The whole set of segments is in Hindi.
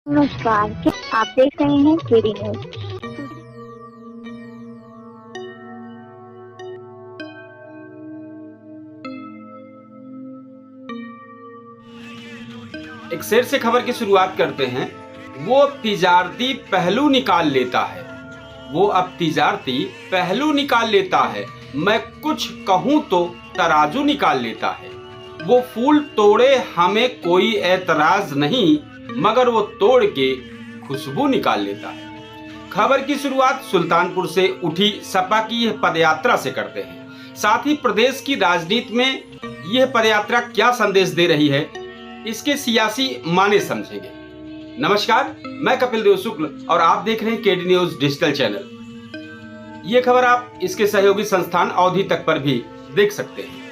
नमस्कार, आप देख रहे हैं केडी न्यूज। एक शेर से खबर की शुरुआत करते हैं। वो अब तिजारती पहलू निकाल लेता है, वो अब तिजारती पहलू निकाल लेता है। मैं कुछ कहूँ तो तराजू निकाल लेता है। वो फूल तोड़े हमें कोई एतराज नहीं, मगर वो तोड़ के खुशबू निकाल लेता है। खबर की शुरुआत सुल्तानपुर से उठी सपा की यह पदयात्रा से करते हैं। साथ ही प्रदेश की राजनीति में यह पदयात्रा क्या संदेश दे रही है, इसके सियासी माने समझेंगे। नमस्कार, मैं कपिल देव शुक्ल और आप देख रहे हैं केडी न्यूज डिजिटल चैनल। ये खबर आप इसके सहयोगी संस्थान अवधि तक पर भी देख सकते हैं।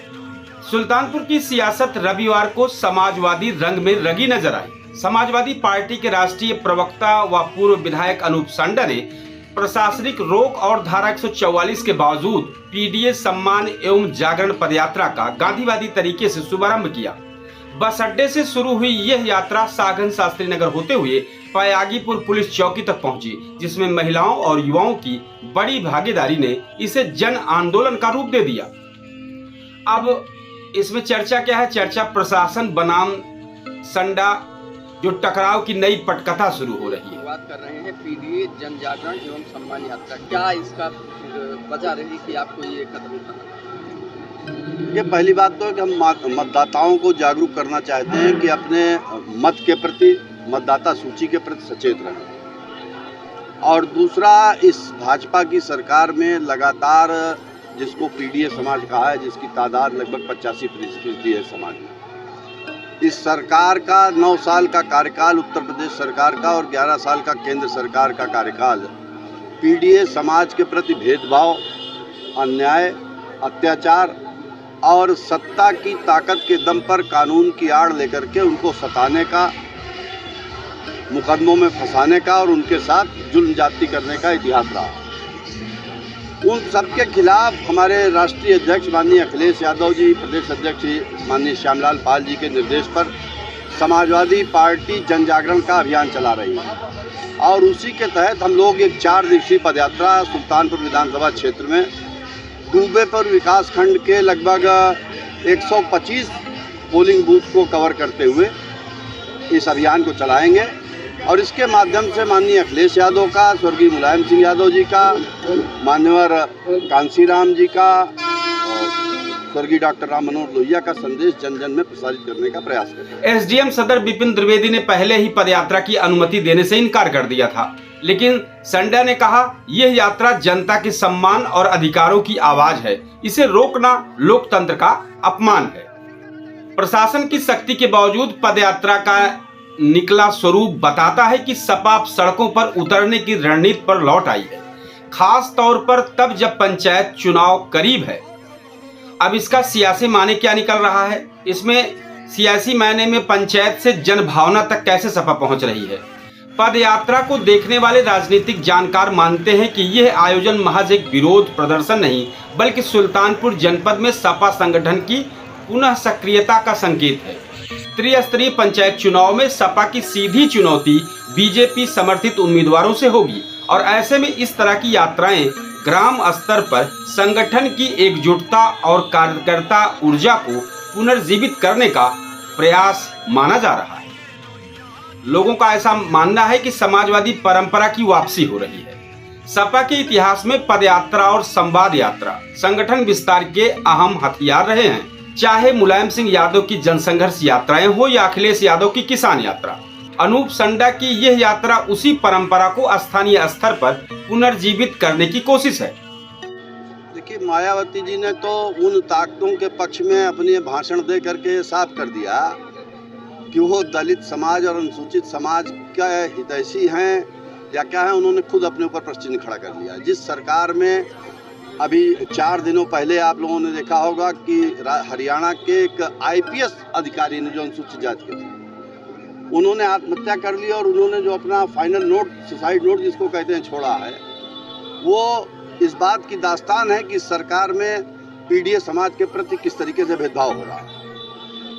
सुल्तानपुर की सियासत रविवार को समाजवादी रंग में रंगी नजर आई। समाजवादी पार्टी के राष्ट्रीय प्रवक्ता व पूर्व विधायक अनूप संडा ने प्रशासनिक रोक और धारा 144 के बावजूद पीडीए सम्मान एवं जागरण पदयात्रा का गांधीवादी तरीके से शुभारंभ किया। बस अड्डे से शुरू हुई यह यात्रा सागन शास्त्री नगर होते हुए पयागीपुर पुलिस चौकी तक पहुंची, जिसमें महिलाओं और युवाओं की बड़ी भागीदारी ने इसे जन आंदोलन का रूप दे दिया। अब इसमें चर्चा क्या है? चर्चा प्रशासन बनाम संडा जो टकराव की नई पटकथा शुरू हो रही है। बात कर रहे हैं पीडीए जन जागरण एवं सम्मान यात्रा, क्या इसका वजह रही कि आपको ये कदम उठाना? ये पहली बात तो है कि हम मतदाताओं को जागरूक करना चाहते हैं कि अपने मत के प्रति, मतदाता सूची के प्रति सचेत रहें। और दूसरा, इस भाजपा की सरकार में लगातार जिसको पीडीए समाज कहा है, जिसकी तादाद लगभग 85% है समाज में, इस सरकार का 9 साल का कार्यकाल, उत्तर प्रदेश सरकार का, और 11 साल का केंद्र सरकार का कार्यकाल पीडीए समाज के प्रति भेदभाव, अन्याय, अत्याचार और सत्ता की ताकत के दम पर कानून की आड़ लेकर के उनको सताने का, मुकदमों में फंसाने का और उनके साथ जुल्म जाती करने का इतिहास रहा। उन सबके खिलाफ हमारे राष्ट्रीय अध्यक्ष माननीय अखिलेश यादव जी, प्रदेश अध्यक्ष माननीय श्यामलाल पाल जी के निर्देश पर समाजवादी पार्टी जन जागरण का अभियान चला रही है। और उसी के तहत हम लोग एक 4 दिवसीय पदयात्रा सुल्तानपुर विधानसभा क्षेत्र में दुबेपुर विकास खंड के लगभग 125 पोलिंग बूथ को कवर करते हुए इस अभियान को चलाएंगे। और इसके माध्यम से माननीय अखिलेश यादव का, स्वर्गीय मुलायम सिंह यादव जी का, मान्यवर कांसीराम जी का, स्वर्गीय डॉक्टर राम मनोहर लोहिया का संदेश जन जन में प्रसारित करने का प्रयास करेंगे। एसडीएम सदर विपिन द्विवेदी ने पहले ही पदयात्रा की अनुमति देने से इनकार कर दिया था, लेकिन संडा ने कहा यह यात्रा जनता के सम्मान और अधिकारों की आवाज है, इसे रोकना लोकतंत्र का अपमान है। प्रशासन की सख्ती के बावजूद पदयात्रा का निकला स्वरूप बताता है कि सपा सड़कों पर उतरने की रणनीति पर लौट आई है, खास तौर पर तब जब पंचायत चुनाव करीब है। अब इसका सियासी माने क्या निकल रहा है? इसमें सियासी मायने में पंचायत से जनभावना तक कैसे सपा पहुंच रही है? पदयात्रा को देखने वाले राजनीतिक जानकार मानते हैं कि यह आयोजन महज एक विरोध प्रदर्शन नहीं, बल्कि सुल्तानपुर जनपद में सपा संगठन की पुनः सक्रियता का संकेत है। त्रिस्तरीय पंचायत चुनाव में सपा की सीधी चुनौती बीजेपी समर्थित उम्मीदवारों से होगी, और ऐसे में इस तरह की यात्राएं ग्राम स्तर पर संगठन की एकजुटता और कार्यकर्ता ऊर्जा को पुनर्जीवित करने का प्रयास माना जा रहा है। लोगों का ऐसा मानना है कि समाजवादी परंपरा की वापसी हो रही है। सपा के इतिहास में पदयात्रा और संवाद यात्रा संगठन विस्तार के अहम हथियार रहे हैं, चाहे मुलायम सिंह यादव की जनसंघर्ष यात्राएं हो या अखिलेश यादव की किसान यात्रा। अनूप संडा की यह यात्रा उसी परंपरा को स्थानीय स्तर पर पुनर्जीवित करने की कोशिश है। देखिए, मायावती जी ने तो उन ताकतों के पक्ष में अपने भाषण दे करके साफ कर दिया कि वो दलित समाज और अनुसूचित समाज का हितैषी हैं या क्या है। उन्होंने खुद अपने ऊपर प्रश्न चिन्ह खड़ा कर लिया। जिस सरकार में अभी 4 दिनों पहले आप लोगों ने देखा होगा कि हरियाणा के एक आईपीएस अधिकारी ने, जो अनुसूचित जाति के थे, उन्होंने आत्महत्या कर ली और उन्होंने जो अपना फाइनल नोट, सुसाइड नोट जिसको कहते हैं, छोड़ा है, वो इस बात की दास्तान है कि सरकार में पीडीए समाज के प्रति किस तरीके से भेदभाव हो रहा है।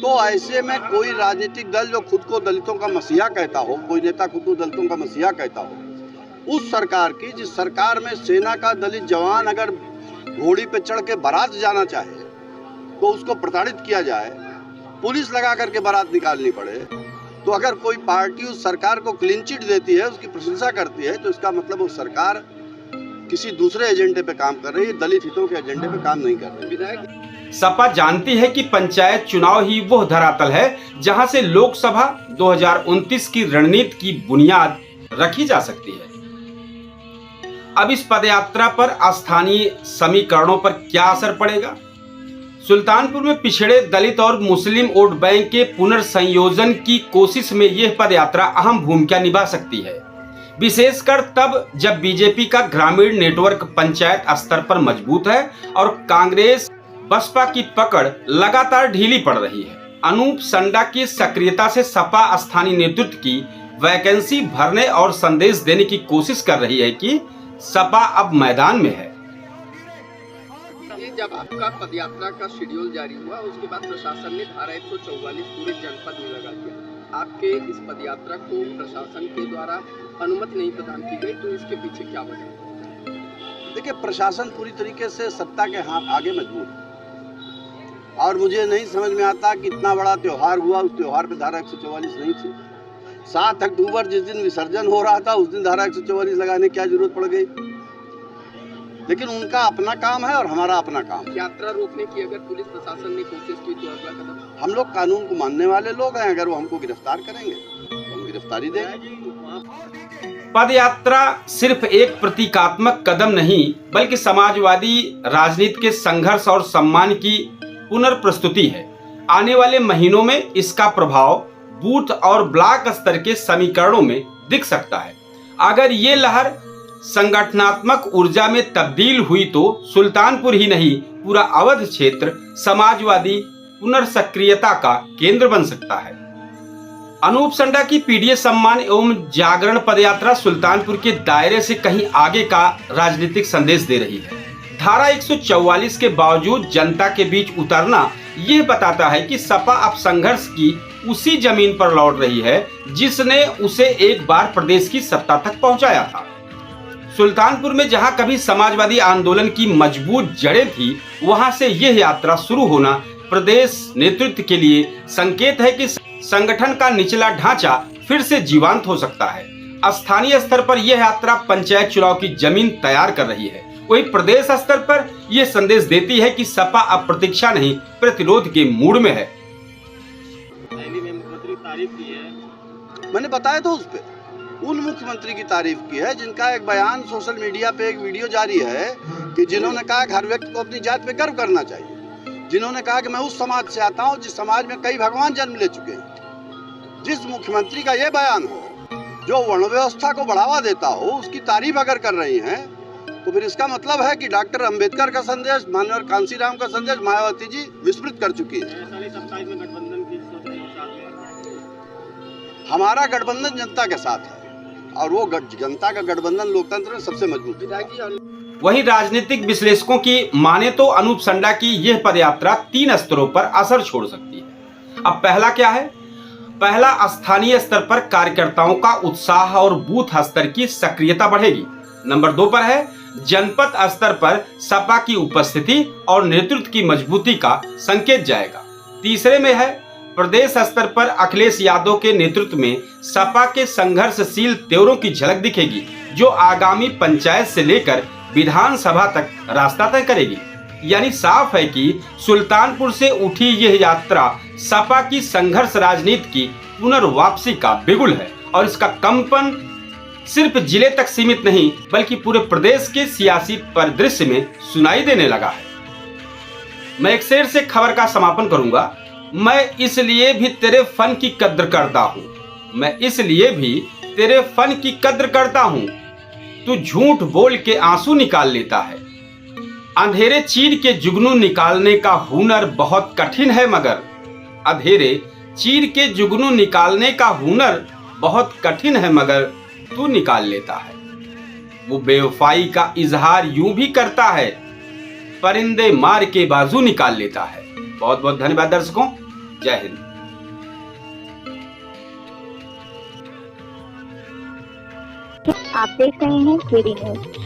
तो ऐसे में कोई राजनीतिक दल जो खुद को दलितों का मसीहा कहता हो, कोई नेता खुद को दलितों का मसीहा कहता हो, उस सरकार की, जिस सरकार में सेना का दलित जवान अगर घोड़ी पे चढ़ के बारात जाना चाहे तो उसको प्रताड़ित किया जाए, पुलिस लगा करके बारात निकालनी पड़े, तो अगर कोई पार्टी उस सरकार को क्लीन चिट देती है, उसकी प्रशंसा करती है, तो इसका मतलब वो सरकार किसी दूसरे एजेंडे पे काम कर रही है, दलित हितों के एजेंडे पे काम नहीं कर रही है। सपा जानती है कि पंचायत चुनाव ही वो धरातल है जहां से लोकसभा 2029 की रणनीति की बुनियाद रखी जा सकती है। अब इस पदयात्रा पर स्थानीय समीकरणों पर क्या असर पड़ेगा? सुल्तानपुर में पिछड़े दलित और मुस्लिम वोट बैंक के पुनर्संयोजन की कोशिश में यह पदयात्रा अहम भूमिका निभा सकती है, विशेषकर तब जब बीजेपी का ग्रामीण नेटवर्क पंचायत स्तर पर मजबूत है और कांग्रेस बसपा की पकड़ लगातार ढीली पड़ रही है। अनूप संडा की सक्रियता से सपा स्थानीय नेतृत्व की वैकेंसी भरने और संदेश देने की कोशिश कर रही है कि सपा अब मैदान में है। जब आपका पदयात्रा का शेड्यूल जारी हुआ, उसके बाद प्रशासन ने धारा 144 पूरे जनपद में लगा दिया। आपके इस पदयात्रा को प्रशासन के द्वारा अनुमति नहीं प्रदान की गई, तो इसके पीछे क्या वजह है? देखिए, प्रशासन पूरी तरीके से सत्ता के आगे मजबूर है और मुझे नहीं समझ में आता कि इतना बड़ा त्योहार हुआ, उस त्योहार पे धारा 144 नहीं थी। 7 अक्टूबर जिस दिन विसर्जन हो रहा था, उस दिन धारा 144 लगाने की क्या जरूरत पड़ गई? लेकिन उनका अपना काम है और हमारा अपना काम है। यात्रा रोकने की अगर पुलिस प्रशासन ने कोशिश की तो अगला कदम? हम लोग कानून को मानने वाले लोग हैं, अगर वो हमको गिरफ्तार करेंगे तो हम गिरफ्तारी देंगे। पदयात्रा सिर्फ एक प्रतीकात्मक कदम नहीं, बल्कि समाजवादी राजनीति के संघर्ष और सम्मान की पुनर्प्रस्तुति है। आने वाले महीनों में इसका प्रभाव बूथ और ब्लॉक स्तर के समीकरणों में दिख सकता है। अगर ये लहर संगठनात्मक ऊर्जा में तब्दील हुई तो सुल्तानपुर ही नहीं, पूरा अवध क्षेत्र समाजवादी पुनर्सक्रियता का केंद्र बन सकता है। अनूप संडा की पीडीए सम्मान एवं जागरण पदयात्रा सुल्तानपुर के दायरे से कहीं आगे का राजनीतिक संदेश दे रही है। धारा 144 के बावजूद जनता के बीच उतरना यह बताता है कि सपा अब संघर्ष की उसी जमीन पर लौट रही है जिसने उसे एक बार प्रदेश की सत्ता तक पहुंचाया था। सुल्तानपुर में जहां कभी समाजवादी आंदोलन की मजबूत जड़ें थी, वहां से यह यात्रा शुरू होना प्रदेश नेतृत्व के लिए संकेत है कि संगठन का निचला ढांचा फिर से जीवंत हो सकता है। स्थानीय स्तर पर यह यात्रा पंचायत चुनाव की जमीन तैयार कर रही है। वहीं प्रदेश स्तर पर यह संदेश देती है कि सपा अब प्रतीक्षा नहीं, प्रतिरोध के मूड में है। मैंने बताया तो उस पे उन मुख्यमंत्री की तारीफ की है जिनका एक बयान सोशल मीडिया पे, एक वीडियो जारी है कि जिन्होंने कहा कि हर व्यक्ति को अपनी जात पे गर्व करना चाहिए, जिन्होंने कहा कि मैं उस समाज से आता हूं जिस समाज में कई भगवान जन्म ले चुके हैं। जिस मुख्यमंत्री का ये बयान हो, जो वर्ण व्यवस्था को बढ़ावा देता हो, उसकी तारीफ अगर कर रही हैं, तो फिर इसका मतलब है कि डॉक्टर अंबेडकर का संदेश, माननीय कांशीराम का संदेश मायावती जी विस्मृत कर चुकी है। हमारा गठबंधन जनता के साथ है और वो जनता का गठबंधन लोकतंत्र में सबसे मजबूत है। वहीं राजनीतिक विश्लेषकों की माने तो अनूप संडा की यह पदयात्रा 3 स्तरों पर असर छोड़ सकती है। अब पहला क्या है? पहला, स्थानीय स्तर पर कार्यकर्ताओं का उत्साह और बूथ स्तर की सक्रियता बढ़ेगी। नंबर 2 पर है जनपद स्तर पर सपा की उपस्थिति और नेतृत्व की मजबूती का संकेत जाएगा। तीसरे में है प्रदेश स्तर पर अखिलेश यादव के नेतृत्व में सपा के संघर्षशील तेवरों की झलक दिखेगी, जो आगामी पंचायत से लेकर विधानसभा तक रास्ता तय करेगी। यानी साफ है कि सुल्तानपुर से उठी यह यात्रा सपा की संघर्ष राजनीति की पुनर्वापसी का बिगुल है और इसका कंपन सिर्फ जिले तक सीमित नहीं, बल्कि पूरे प्रदेश के सियासी परिदृश्य में सुनाई देने लगा है। मैं एक शेर से खबर का समापन करूंगा। मैं इसलिए भी तेरे फन की कद्र करता हूँ, मैं इसलिए भी तेरे फन की कद्र करता हूँ, तू झूठ बोल के आंसू निकाल लेता है। अंधेरे चीर के जुगनू निकालने का हुनर बहुत कठिन है, मगर अंधेरे चीर के जुगनू निकालने का हुनर बहुत कठिन है, मगर तू निकाल लेता है। वो बेवफाई का इजहार यूं भी करता है, परिंदे मार के बाजू निकाल लेता है। बहुत बहुत धन्यवाद दर्शकों, जय हिंद। आप देख रहे हैं केडी न्यूज।